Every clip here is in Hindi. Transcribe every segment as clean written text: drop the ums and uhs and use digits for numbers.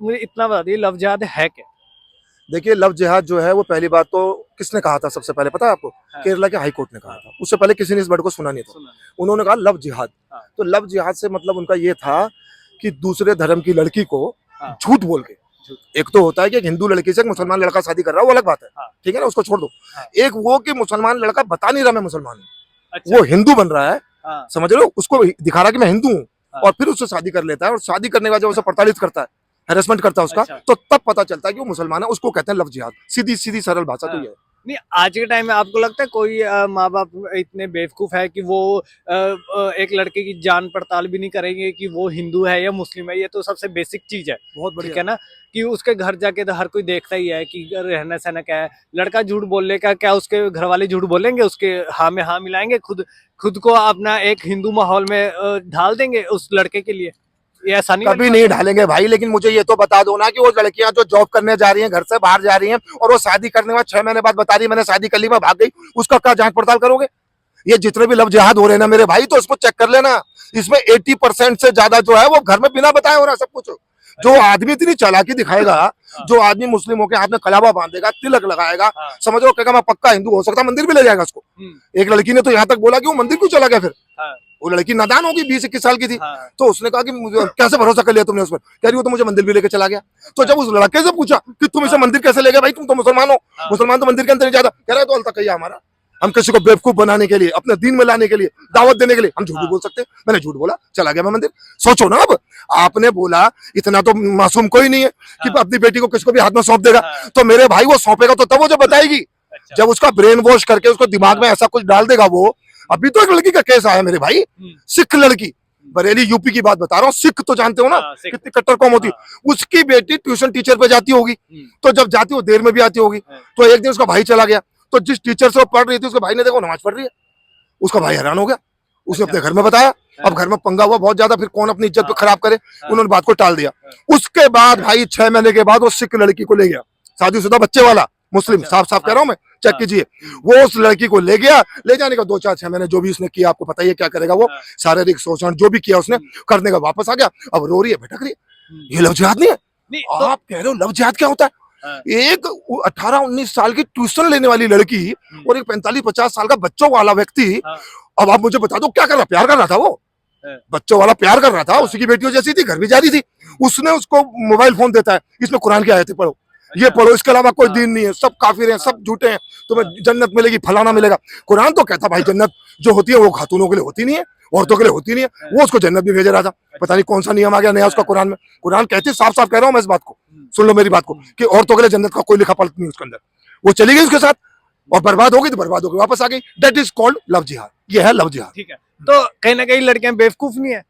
मुझे इतना बता दिए, लव जिहाद है क्या? देखिए, लव जिहाद जो है वो पहली बात तो किसने कहा था सबसे पहले पता है आपको? हाँ। केरला के हाई कोर्ट ने कहा था। उससे पहले किसी ने इस वर्ड को सुना नहीं था। सुना। उन्होंने कहा लव जिहाद। हाँ। तो लव जिहाद से मतलब उनका ये था कि दूसरे धर्म की लड़की को हाँ। झूठ बोल के, एक तो होता है कि एक हिंदू लड़की से एक मुसलमान लड़का शादी कर रहा है, वो अलग बात है, हाँ। ठीक है ना, उसको छोड़ दो। हाँ। एक वो कि मुसलमान लड़का बता नहीं रहा मैं मुसलमान हूँ, अच्छा। वो हिंदू बन रहा है, हाँ। समझ रहे हो, उसको दिखा रहा कि मैं हिंदू हूँ, हाँ। और फिर उससे शादी कर लेता है, और शादी करने के बाद जब उसे प्रताड़ित करता है, हैरेसमेंट करता है उसका, अच्छा। तो तब पता चलता है कि वो मुसलमान है। उसको कहते हैं लव जिहाद। सीधी सीधी सरल भाषा तो हाँ। ये है। नहीं, आज के टाइम में आपको लगता है कोई माँ बाप इतने बेवकूफ है कि वो एक लड़के की जान पड़ताल भी नहीं करेंगे कि वो हिंदू है या मुस्लिम है? ये तो सबसे बेसिक चीज है, बहुत ठीक बढ़िया है ना, कि उसके घर जाके तो हर कोई देखता ही है कि रहना सहना क्या है। लड़का झूठ बोलने का क्या, उसके घर वाले झूठ बोलेंगे, उसके हाँ में हाँ मिलाएंगे, खुद को अपना एक हिंदू माहौल में ढाल देंगे उस लड़के के लिए। ये ऐसा नहीं कभी नहीं ढालेंगे भाई। लेकिन मुझे ये तो बता दो ना कि वो लड़कियां जो जॉब करने जा रही हैं, घर से बाहर जा रही हैं, और वो शादी करने के बाद 6 महीने बाद बता रही है मैंने शादी कर ली, मैं भाग गई, उसका क्या जांच पड़ताल करोगे? ये जितने भी लव जिहाद हो रहे हैं ना मेरे भाई, तो इसको चेक कर लेना। इसमें 80% से ज्यादा जो है वो घर में बिना बताए हो रहा है सब कुछ। जो आदमी इतनी चालाकी दिखाएगा, जो आदमी मुस्लिम होकर हाथ में कलावा बांधेगा, तिलक लगाएगा, समझ लो कहेगा मैं पक्का हिंदू हो सकता, मंदिर भी ले जाएगा उसको। एक लड़की ने तो यहाँ तक बोला कि वो मंदिर क्यों चला गया फिर। वो लड़की नादान होगी, 20-21 साल की थी। तो उसने कहा कि मुझे कैसे भरोसा कर लिया तुमने उस पर? कह रही वो तो मुझे मंदिर भी लेके चला गया। तो जब उस लड़के से पूछा कि तुम इसे मंदिर कैसे ले गए, भाई तुम तो मुसलमान हो, मुसलमान तो मंदिर के अंदर नहीं जाता, कह रहा है तो अलतकैया हमारा। हम किसी को बेवकूफ बनाने के लिए, अपने दीन में लाने के लिए, दावत देने के लिए हम झूठ भी बोल सकते हैं। मैंने झूठ बोला, चला गया मैं मंदिर। सोचो ना, अब आपने बोला, इतना तो मासूम कोई नहीं है कि अपनी बेटी को किसको भी हाथ में सौंप देगा। तो मेरे भाई वो सौंपेगा तो तब वो जो बताएगी, जब उसका ब्रेन वॉश करके उसको दिमाग में ऐसा कुछ डाल देगा वो। अभी तो एक लड़की का केस आया मेरे भाई, सिख लड़की, बरेली यूपी की बात बता रहा हूँ। सिख तो जानते हो ना कितनी कट्टर कौम होती है। उसकी बेटी ट्यूशन टीचर पे जाती होगी, तो जब जाती हो देर में भी आती होगी। तो एक दिन उसका भाई चला गया, तो जिस टीचर से वो पढ़ रही थी उसके भाई ने देखो नमाज पढ़ रही है, उसका भाई हैरान हो गया। उसने अपने घर में बताया, अब घर में पंगा हुआ बहुत ज्यादा, फिर कौन अपनी इज्जत पे खराब करे, उन्होंने बात को टाल दिया। उसके बाद भाई 6 महीने के बाद वो सिख लड़की को ले गया, शादीशुदा बच्चे वाला मुस्लिम, साफ साफ कह रहा हूं मैं, चेक कीजिए। वो उस लड़की को ले गया, ले जाने का 2-4-6 महीने जो भी उसने किया आपको पता ही है क्या करेगा वो, शारीरिक शोषण जो भी किया उसने करने का, वापस आ गया, अब रो रही है, भटक रही है। ये लव जिहाद नहीं है। आप कह रहे हो लव जिहाद क्या होता है? एक 18-19 साल की ट्यूशन लेने वाली लड़की और एक 45-50 साल का बच्चों वाला व्यक्ति, अब आप मुझे बता दो क्या कर रहा? प्यार कर रहा था वो, बच्चों वाला प्यार कर रहा था, उसकी बेटियों जैसी थी, घर भी जा रही थी। उसने उसको मोबाइल फोन देता है, इसमें कुरान की आयतें पढ़ो, ये पढ़ो, इसके अलावा कोई दीन नहीं है, सब काफिर हैं, सब झूठे हैं, तुम्हें जन्नत मिलेगी, फलाना मिलेगा। कुरान तो कहता भाई जन्नत जो होती है वो खातूनों के लिए होती नहीं है, औरतों के लिए होती नहीं है। वो उसको जन्नत भी भेज रहा था, पता नहीं कौन सा नियम आ गया नया उसका कुरान में। कुरान कहती साफ साफ कह रहा हूं मैं इस बात को, सुन लो मेरी बात को, कि औरतों के लिए जन्नत का कोई लिखा पढ़त नहीं उसके अंदर। वो चली गई उसके साथ और बर्बाद हो गई, तो बर्बाद होकर वापस आ गई। दैट इज कॉल्ड लव जिहाद। ये है लव जिहाद। ठीक है, तो कहीं ना कहीं लड़कियां बेवकूफ नहीं है?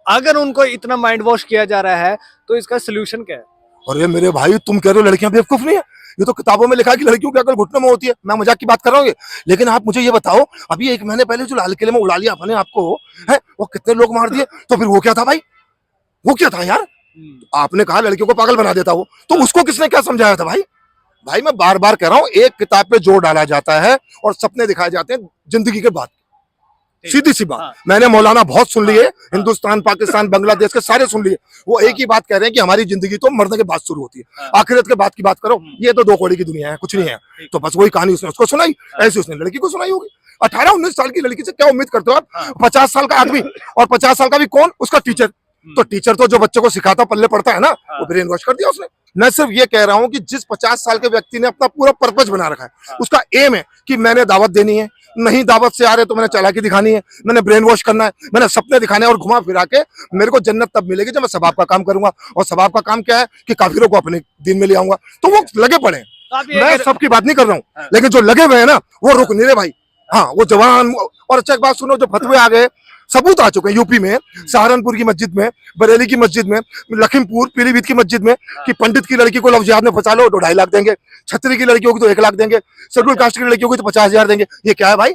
अगर उनको इतना माइंड वॉश किया जा रहा है तो इसका सोल्यूशन क्या है? अरे मेरे भाई तुम कह रहे हो लड़कियां बेवकूफ नहीं है, ये तो किताबों में लिखा है कि लड़कियों की अकल घुटनों में होती है। मैं मजाक की बात कर रहा हूँ, लेकिन आप मुझे ये बताओ, अभी 1 महीने पहले जो लाल किले में उड़ा लिया अपने आपको है, वो कितने लोग मार दिए, तो फिर वो क्या था भाई? वो क्या था यार? आपने कहा लड़कियों को पागल बना देता वो, तो उसको किसने क्या समझाया था भाई? भाई मैं बार बार कह रहा हूँ, एक किताब पे जोर डाला जाता है और सपने दिखाए जाते हैं जिंदगी के बाद। सीधी सी बात। मैंने मौलाना बहुत सुन लिए, हिंदुस्तान, पाकिस्तान, बांग्लादेश के सारे सुन लिए। वो एक ही बात कह रहे हैं कि हमारी जिंदगी तो मरने के बाद शुरू होती है, आखिरत के बाद की बात करो, ये तो 2 कौड़ी की दुनिया है, कुछ नहीं है। तो बस वही कहानी उसने उसको सुनाई, ऐसी उसने लड़की को सुनाई होगी। 18-19 साल की लड़की से क्या उम्मीद करते हो आप? 50 साल का आदमी, और 50 साल का भी कौन? उसका टीचर। तो टीचर तो जो बच्चे को सिखाता पल्ले पड़ता है ना, वो ब्रेन वॉश कर दिया उसने। मैं सिर्फ ये कह रहा हूँ कि जिस 50 साल के व्यक्ति ने अपना पूरा पर्पज बना रखा है, उसका एम है कि मैंने दावत देनी है, नहीं दावत से आ रहे तो मैंने चालाकी दिखानी है, मैंने ब्रेन वॉश करना है, मैंने सपने दिखाने हैं, और घुमा फिरा के मेरे को जन्नत तब मिलेगी जब मैं सबाब का काम करूंगा। और सबाब का काम क्या है कि काफिरों को अपने दिन में ले आऊंगा। तो वो लगे पड़े हैं, मैं सबकी बात नहीं कर रहा हूँ, लेकिन जो लगे हुए हैं ना वो रुक नहीं रहे भाई। हाँ वो जवान। और अच्छा एक बात सुनो, जो फतवे आ गए, सबूत आ चुके हैं यूपी में, सहारनपुर की मस्जिद में, बरेली की मस्जिद में, लखीमपुर पीलीभीत की मस्जिद में, कि पंडित की लड़की को लव जिहाद में फंसा लो तो 2.5 लाख देंगे, छतरी की लड़की होगी तो 1 लाख देंगे, शेड्यूल कास्ट की लड़की होगी तो 50,000 देंगे। ये क्या है भाई?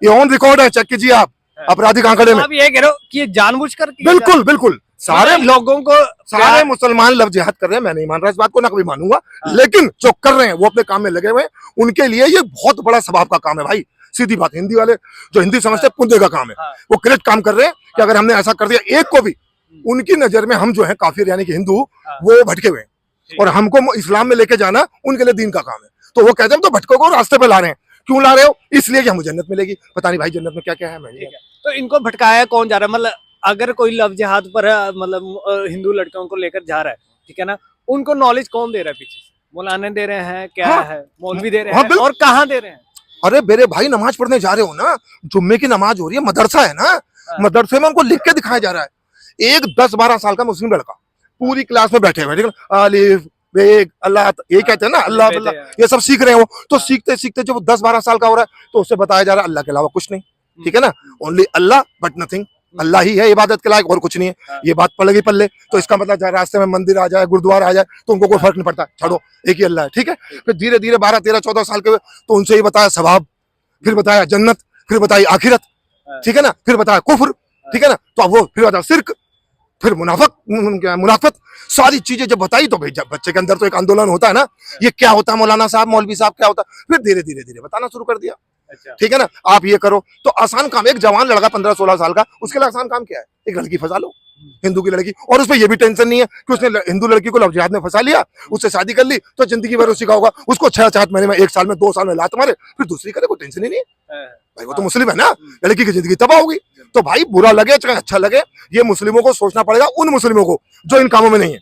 ये ऑन रिकॉर्ड है, चेक कीजिए आप आपराधिक आंकड़े में। आप ये कह रहे हो कि ये जानबूझकर? बिल्कुल बिल्कुल, सारे लोगों को, सारे मुसलमान लव जिहाद कर रहे हैं। मैं नहीं मान रहा इस बात को, ना कभी मानूंगा, लेकिन जो कर रहे हैं वो अपने काम में लगे हुए हैं, उनके लिए ये बहुत बड़ा सवाब का काम है भाई। सीधी बात, हिंदी वाले जो हिंदी समझते हैं पुण्य का काम है, वो ग्रेट काम कर रहे हैं कि अगर हमने ऐसा कर दिया एक को भी उनकी नजर में हम जो है काफिर यानी कि हिंदू, हाँ। वो भटके हुए हैं ठीक और हमको इस्लाम में लेके जाना उनके लिए दीन का काम है। तो वो कहते हैं तो भटकों को रास्ते पे ला रहे हैं, क्यों ला रहे हो? इसलिए कि हमें जन्नत मिलेगी। पता नहीं भाई जन्नत में क्या क्या है, मैं नहीं ठीक है। तो इनको भटकाया कौन जा रहा है? मतलब अगर कोई लव जिहाद पर मतलब हिंदू लड़कियों को लेकर जा रहा है, ठीक है ना, उनको नॉलेज कौन दे रहा है पीछे से? मौलाना दे रहे हैं क्या हाँ। है? मौलवी दे रहे हाँ, हैं बिल्कुल। और कहाँ दे रहे हैं? अरे मेरे भाई नमाज पढ़ने जा रहे हो ना, जुम्मे की नमाज हो रही है, मदरसा है ना, हाँ। मदरसे में उनको लिख के दिखाया जा रहा है। एक 10-12 साल का मुस्लिम लड़का पूरी क्लास में बैठे हुए, ठीक है, अलिफ बेग अल्लाह, ये कहते हैं ना अल्लाह अलिफ, अल्लाह, बेग, ये सब सीख रहे हैं वो। तो हाँ। सीखते सीखते जब 10-12 साल का हो रहा है तो उससे बताया जा रहा है अल्लाह के अलावा कुछ नहीं, ठीक है ना, ओनली अल्लाह बट नथिंग, अल्लाह ही है इबादत के लायक और कुछ नहीं है। हाँ। ये बात पड़ गई पल्ले, तो इसका मतलब चाहे रास्ते में मंदिर आ जाए, गुरुद्वारा आ जाए, तो उनको कोई फर्क नहीं पड़ता, छोड़ो एक ही अल्लाह है, ठीक है। फिर धीरे धीरे 12-13-14 साल के हुए तो उनसे ही बताया सवाब, फिर बताया जन्नत, फिर बताई आखिरत, हाँ। ठीक है ना, फिर बताया कुफ्र, ठीक है ना, तो अब वो फिर बताया शिर्क, फिर मुनाफत, सारी चीजें जब बताई तो भाई जब बच्चे के अंदर तो एक आंदोलन होता है ना, ये क्या होता है मौलाना साहब, मौलवी साहब क्या होता है, फिर धीरे धीरे धीरे बताना शुरू कर दिया, अच्छा। ठीक है ना, आप ये करो। तो आसान काम, एक जवान लड़का 15-16 साल का, उसके लिए आसान काम क्या है? एक लड़की फंसा लो, हिंदू की लड़की, और उसमें ये भी टेंशन नहीं है कि उसने हिंदू लड़की को लव जिहाद में फंसा लिया, उससे शादी कर ली तो जिंदगी भर उसी का होगा, उसको 6-7 महीने में, 1 साल में, 2 साल में लात मारे, फिर दूसरी करे, कोई टेंशन ही नहीं है हाँ। भाई, वो तो मुस्लिम है ना, लड़की की जिंदगी तबाह होगी। तो भाई बुरा लगे चाहे अच्छा लगे, ये मुस्लिमों को सोचना पड़ेगा, उन मुस्लिमों को जो इन कामों में नहीं है,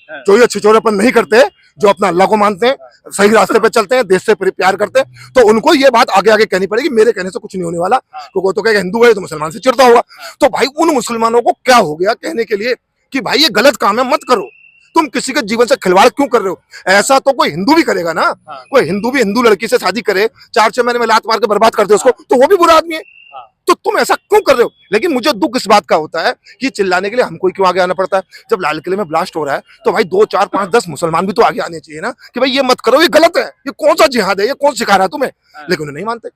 हाँ। जो ये छिछोरेपन नहीं करते, जो अपना अल्लाह को मानते हैं, सही रास्ते पे चलते हैं, देश से प्यार करते हैं, तो उनको ये बात आगे आगे कहनी पड़ेगी, मेरे कहने से कुछ नहीं होने वाला, क्योंकि वो तो कहेगा हिंदू है तो मुसलमान से चिढ़ता होगा। तो भाई उन मुसलमानों को क्या हो गया कहने के लिए कि भाई ये गलत काम है, मत करो, तुम किसी के जीवन से खिलवाड़ क्यों कर रहे हो? ऐसा तो कोई हिंदू भी करेगा ना, हाँ। कोई हिंदू भी हिंदू लड़की से शादी करे, 4-6 महीने में लात मार के बर्बाद कर दे उसको, तो वो भी बुरा आदमी है। हाँ। तो तुम ऐसा क्यों कर रहे हो? लेकिन मुझे दुख इस बात का होता है कि चिल्लाने के लिए हमको ही क्यों आगे आना पड़ता है? जब लाल किले में ब्लास्ट हो रहा है तो भाई 2, 4, 5, 10 मुसलमान भी तो आगे आने चाहिए ना, कि भाई ये मत करो, ये गलत है, ये कौन सा जिहाद है, ये कौन सिखा रहा है तुम्हें? हाँ। लेकिन उन्हें नहीं मानते।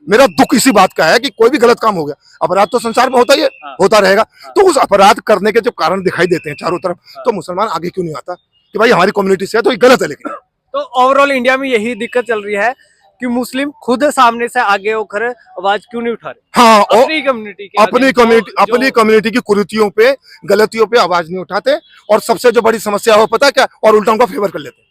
मेरा दुख इसी बात का है कि कोई भी गलत काम हो गया, अपराध तो संसार में होता ही है, हाँ। होता रहेगा, तो उस अपराध करने के जब कारण दिखाई देते हैं चारों तरफ, तो मुसलमान आगे क्यों नहीं आता कि भाई हमारी कम्युनिटी से है तो ये गलत है। लेकिन तो ओवरऑल इंडिया में यही दिक्कत चल रही है कि मुस्लिम खुद सामने से आगे होकर आवाज क्यों नहीं उठा रहे? हाँ, और अपनी कम्युनिटी के अपनी कम्युनिटी की कुरीतियों पे, गलतियों पे आवाज नहीं उठाते, और सबसे जो बड़ी समस्या है वो पता है क्या, और उल्टा उनका फेवर कर लेते हैं।